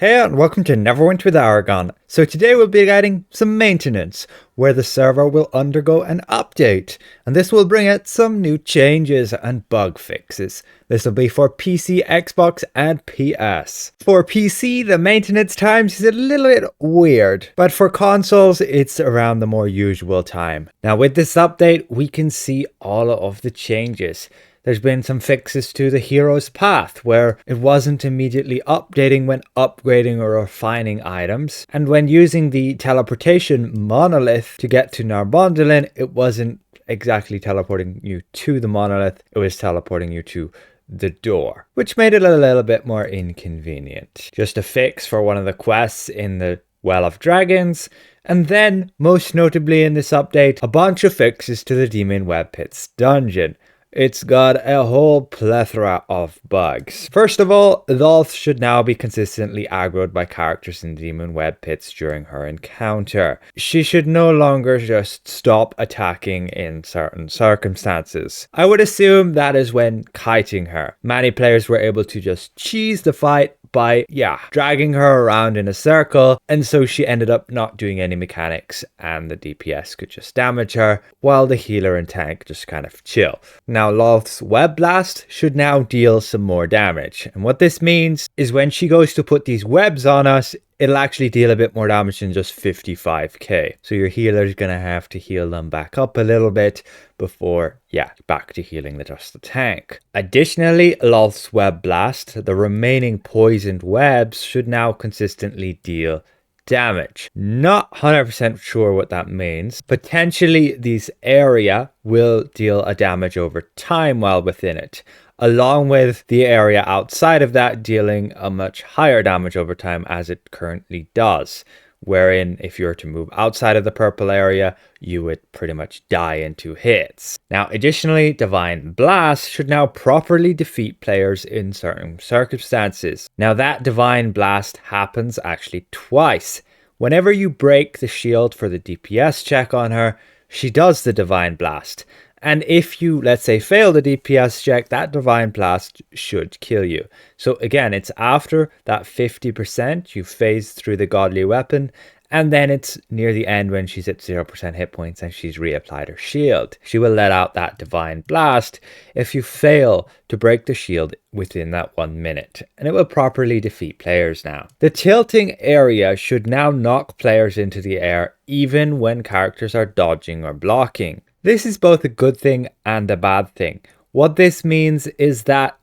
Hey and welcome to Neverwinter with Aragon. So today we'll be guiding some maintenance, where the server will undergo an update, and this will bring out some new changes and bug fixes. This will be for PC, Xbox and PS. For PC, the maintenance times is a little bit weird, but for consoles it's around the more usual time. Now with this update we can see all of the changes. There's been some fixes to the hero's path, where it wasn't immediately updating when upgrading or refining items. And when using the teleportation monolith to get to Narbondolin, it wasn't exactly teleporting you to the monolith, it was teleporting you to the door, which made it a little bit more inconvenient. Just a fix for one of the quests in the Well of Dragons. And then, most notably in this update, a bunch of fixes to the Demonweb Pits dungeon. It's got a whole plethora of bugs. First of all, Lolth should now be consistently aggroed by characters in Demonweb Pits during her encounter. She should no longer just stop attacking in certain circumstances. I would assume that is when kiting her. Many players were able to just cheese the fight by, dragging her around in a circle, and so she ended up not doing any mechanics and the DPS could just damage her while the healer and tank just kind of chill. Now Lolth's Web Blast should now deal some more damage, and what this means is when she goes to put these webs on us, it'll actually deal a bit more damage than just 55k. So your healer's gonna have to heal them back up a little bit before, back to healing just the tank. Additionally, Lolth's Web Blast, the remaining poisoned webs should now consistently deal damage. Not 100% sure what that means. Potentially, this area will deal a damage over time while within it, along with the area outside of that dealing a much higher damage over time as it currently does. Wherein if you were to move outside of the purple area, you would pretty much die in 2 hits. Now, additionally, Divine Blast should now properly defeat players in certain circumstances. Now, that Divine Blast happens actually twice. Whenever you break the shield for the DPS check on her, she does the Divine Blast. And if you, let's say, fail the DPS check, that Divine Blast should kill you. So again, it's after that 50% you phase through the Godly Weapon, and then it's near the end when she's at 0% hit points and she's reapplied her shield. She will let out that Divine Blast if you fail to break the shield within that 1 minute, and it will properly defeat players now. The tilting area should now knock players into the air even when characters are dodging or blocking. This is both a good thing and a bad thing. What this means is that,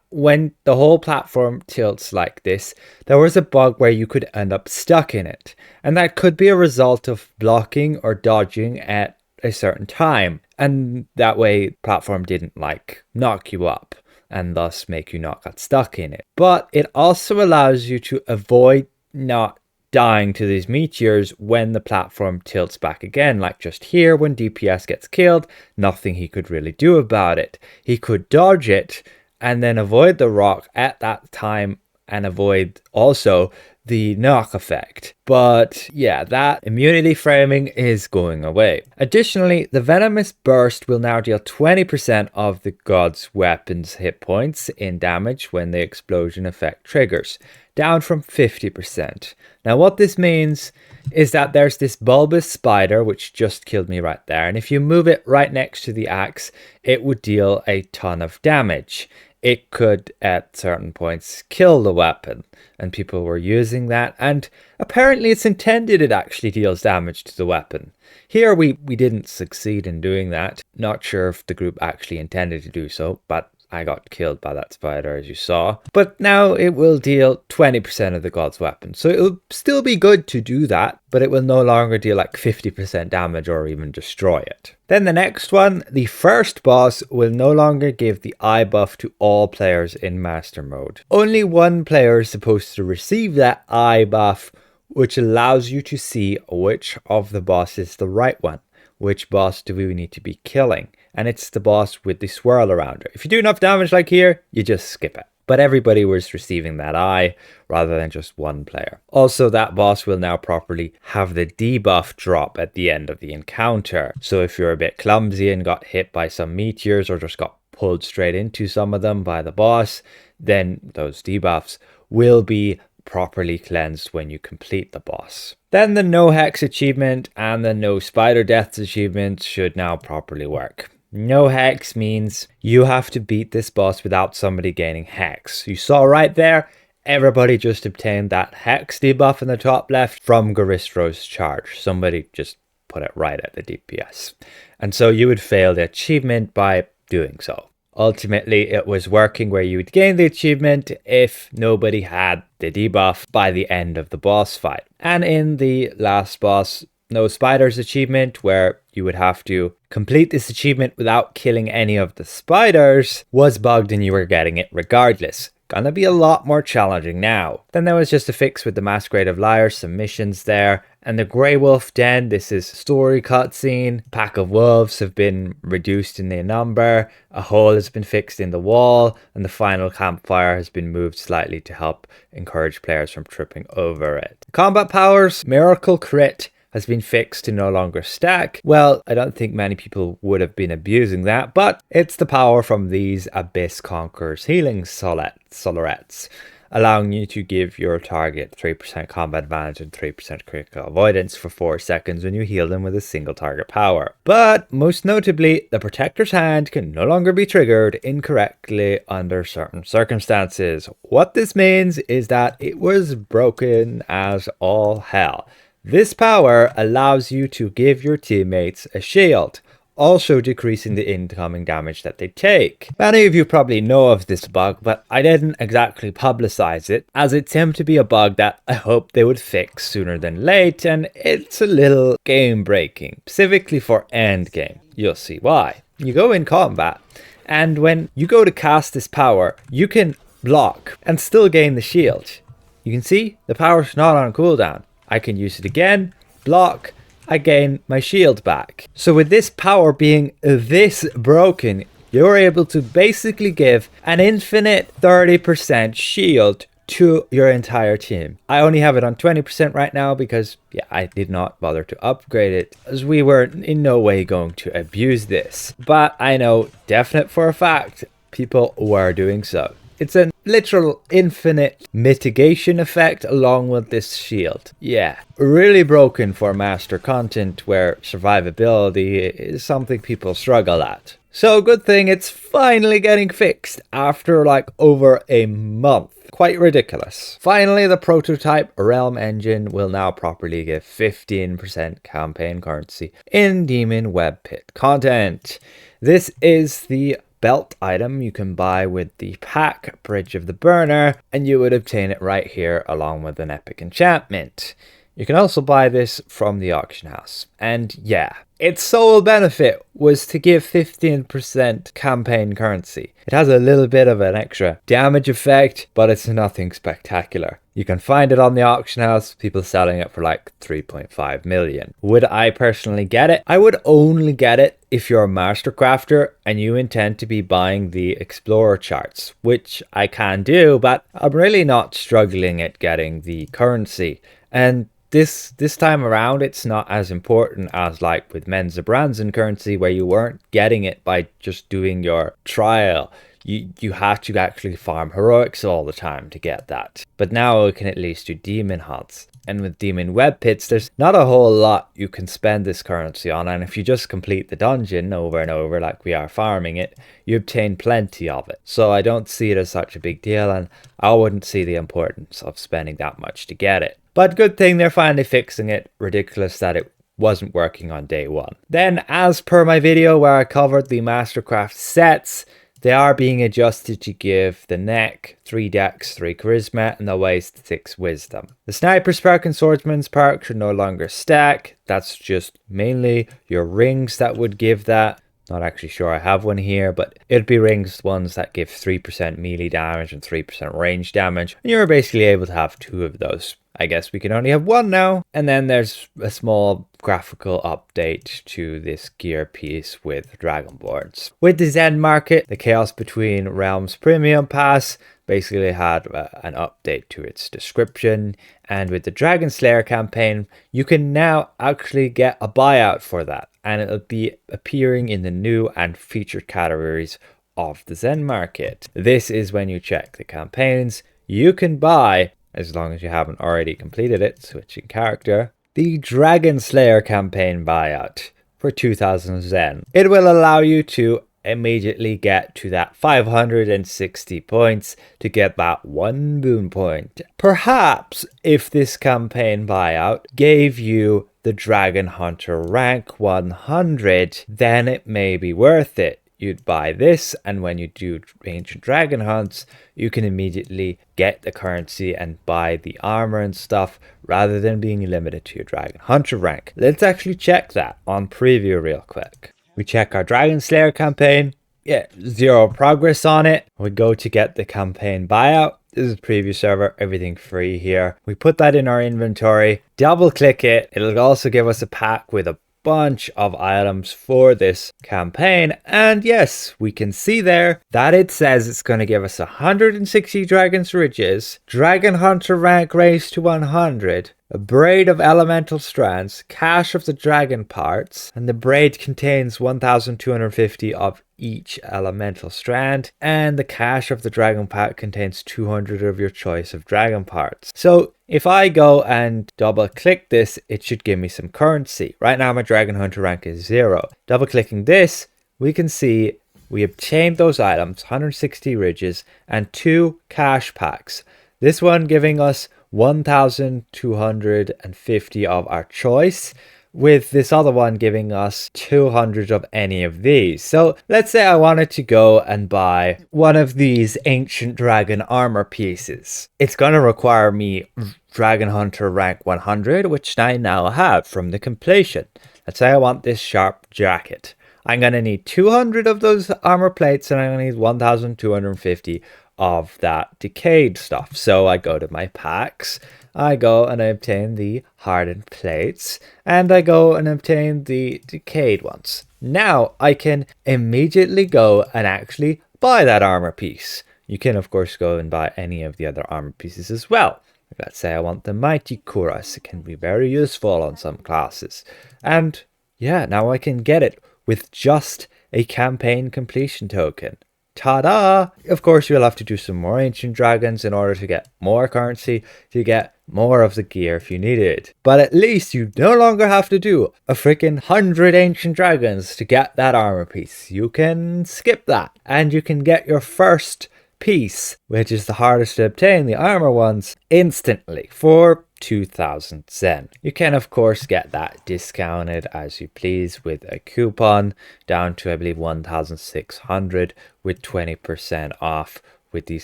when the whole platform tilts like this, there was a bug where you could end up stuck in it. And that could be a result of blocking or dodging at a certain time. And that way, the platform didn't knock you up and thus make you not get stuck in it. But it also allows you to avoid not dying to these meteors when the platform tilts back again, like just here when DPS gets killed, nothing he could really do about it. He could dodge it and then avoid the rock at that time and avoid also the knock effect. But that immunity framing is going away. Additionally, the Venomous Burst will now deal 20% of the God's Weapon's hit points in damage when the explosion effect triggers, down from 50%. Now what this means is that there's this bulbous spider which just killed me right there, and if you move it right next to the axe, it would deal a ton of damage. It could at certain points kill the weapon, and people were using that, and apparently it's intended it actually deals damage to the weapon. Here we didn't succeed in doing that. Not sure if the group actually intended to do so, but I got killed by that spider as you saw. But now it will deal 20% of the God's Weapon. So it'll still be good to do that, but it will no longer deal 50% damage or even destroy it. Then the next one, the first boss will no longer give the eye buff to all players in Master Mode. Only one player is supposed to receive that eye buff, which allows you to see which of the boss is the right one. Which boss do we need to be killing? And it's the boss with the swirl around her. If you do enough damage like here, you just skip it. But everybody was receiving that eye rather than just one player. Also, that boss will now properly have the debuff drop at the end of the encounter. So if you're a bit clumsy and got hit by some meteors or just got pulled straight into some of them by the boss, then those debuffs will be properly cleansed when you complete the boss. Then the no hex achievement and the no spider deaths achievement should now properly work. No hex means you have to beat this boss without somebody gaining hex. You saw right there, everybody just obtained that hex debuff in the top left from Garistro's charge. Somebody just put it right at the DPS. And so you would fail the achievement by doing so. Ultimately, it was working where you would gain the achievement if nobody had the debuff by the end of the boss fight. And in the last boss, No Spiders achievement, where you would have to complete this achievement without killing any of the spiders, was bugged and you were getting it regardless. Gonna be a lot more challenging now. Then there was just a fix with the Masquerade of Liars, some missions there, and the Grey Wolf Den. This is story cutscene. Pack of wolves have been reduced in their number, a hole has been fixed in the wall, and the final campfire has been moved slightly to help encourage players from tripping over it. Combat powers, Miracle Crit has been fixed to no longer stack. Well, I don't think many people would have been abusing that, but it's the power from these Abyss Conqueror's healing solarettes, allowing you to give your target 3% combat advantage and 3% critical avoidance for 4 seconds when you heal them with a single target power. But most notably, the Protector's Hand can no longer be triggered incorrectly under certain circumstances. What this means is that it was broken as all hell. This power allows you to give your teammates a shield, also decreasing the incoming damage that they take. Many of you probably know of this bug, but I didn't exactly publicize it, as it seemed to be a bug that I hope they would fix sooner than late, and it's a little game breaking, specifically for endgame. You'll see why. You go in combat, and when you go to cast this power, you can block and still gain the shield. You can see the power's not on cooldown. I can use it again, block, I gain my shield back. So with this power being this broken, you're able to basically give an infinite 30% shield to your entire team. I only have it on 20% right now because I did not bother to upgrade it, as we were in no way going to abuse this. But I know definite for a fact people were doing so. It's a literal infinite mitigation effect along with this shield. Yeah, really broken for master content where survivability is something people struggle at. So good thing it's finally getting fixed after like over a month. Quite ridiculous. Finally, the prototype realm engine will now properly give 15% campaign currency in Demonweb pit content. This is the belt item you can buy with the pack Bridge of the Burner, and you would obtain it right here along with an epic enchantment. You can also buy this from the auction house. And yeah, its sole benefit was to give 15% campaign currency. It has a little bit of an extra damage effect, but it's nothing spectacular. You can find it on the auction house, people selling it for like 3.5 million. Would I personally get it? I would only get it if you're a master crafter and you intend to be buying the explorer charts, which I can do, but I'm really not struggling at getting the currency. And this time around, it's not as important as like with Mensa Branson currency, where you weren't getting it by just doing your trial. You had to actually farm heroics all the time to get that. But now you can at least do demon hunts. And with Demonweb pits, there's not a whole lot you can spend this currency on. And if you just complete the dungeon over and over like we are farming it, you obtain plenty of it. So I don't see it as such a big deal, and I wouldn't see the importance of spending that much to get it. But good thing they're finally fixing it. Ridiculous that it wasn't working on day one. Then, as per my video where I covered the Mastercraft sets, they are being adjusted to give the neck 3 dex, 3 charisma, and the waist 6 wisdom. The sniper's perk and swordsman's perk should no longer stack. That's just mainly your rings that would give that. Not actually sure I have one here, but it'd be rings ones that give 3% melee damage and 3% range damage. And you're basically able to have 2 of those. I guess we can only have 1 now. And then there's a small graphical update to this gear piece with Dragonboards. With the Zen Market, the Chaos Between Realms Premium Pass basically had an update to its description. And with the Dragonslayer campaign, you can now actually get a buyout for that. And it'll be appearing in the new and featured categories of the Zen Market. This is when you check the campaigns. You can buy as long as you haven't already completed it, switching character, the Dragonslayer Campaign Buyout for 2000 Zen. It will allow you to immediately get to that 560 points to get that 1 boon point. Perhaps if this campaign buyout gave you the Dragon Hunter rank 100, then it may be worth it. You'd buy this, and when you do ancient dragon hunts, you can immediately get the currency and buy the armor and stuff rather than being limited to your dragon hunter rank. Let's actually check that on preview real quick. We check our Dragonslayer campaign. Yeah, 0 progress on it. We go to get the campaign buyout. This is preview server, everything free here. We put that in our inventory, double click it. It'll also give us a pack with a bunch of items for this campaign, and yes, we can see there that it says it's going to give us 160 dragons riches, dragon hunter rank raised to 100, a braid of elemental strands, cache of the dragon parts, and the braid contains 1250 of each elemental strand, and the cache of the dragon part contains 200 of your choice of dragon parts. So if I go and double click this, it should give me some currency. Right now my dragon hunter rank is 0. Double clicking this, we can see we obtained those items, 160 riches and 2 cache packs. This one giving us 1250 of our choice, with this other one giving us 200 of any of these. So let's say I wanted to go and buy one of these ancient dragon armor pieces. It's going to require me Dragon Hunter rank 100, which I now have from the completion. Let's say I want this sharp jacket. I'm going to need 200 of those armor plates, and I'm going to need 1250 of that decayed stuff. So I go to my packs, I go and I obtain the hardened plates, and I go and obtain the decayed ones. Now I can immediately go and actually buy that armor piece. You can of course go and buy any of the other armor pieces as well. Let's say I want the mighty cuirass. It can be very useful on some classes. And yeah, now I can get it with just a campaign completion token. Ta-da! Of course, you'll have to do some more ancient dragons in order to get more currency, to get more of the gear if you need it. But at least you no longer have to do a freaking 100 ancient dragons to get that armor piece. You can skip that, and you can get your first piece, which is the hardest to obtain, the armor ones, instantly for 2000 Zen. You can of course get that discounted as you please with a coupon down to I believe 1600 with 20% off with these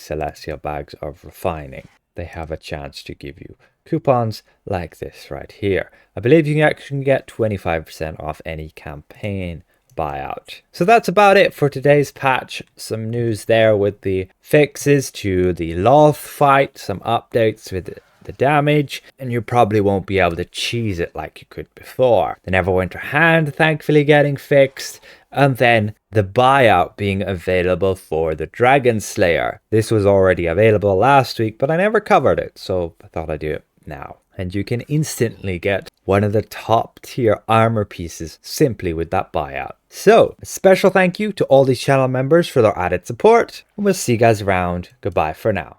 celestial bags of refining. They have a chance to give you coupons like this right here. I believe you can actually get 25% off any campaign buyout. So that's about it for today's patch. Some news there with the fixes to the Loth fight, some updates with the damage, and you probably won't be able to cheese it like you could before. The Neverwinter hand thankfully getting fixed, and then the buyout being available for the Dragonslayer. This was already available last week, but I never covered it, so I thought I'd do it now. And you can instantly get one of the top tier armor pieces simply with that buyout. So a special thank you to all these channel members for their added support, and we'll see you guys around. Goodbye for now.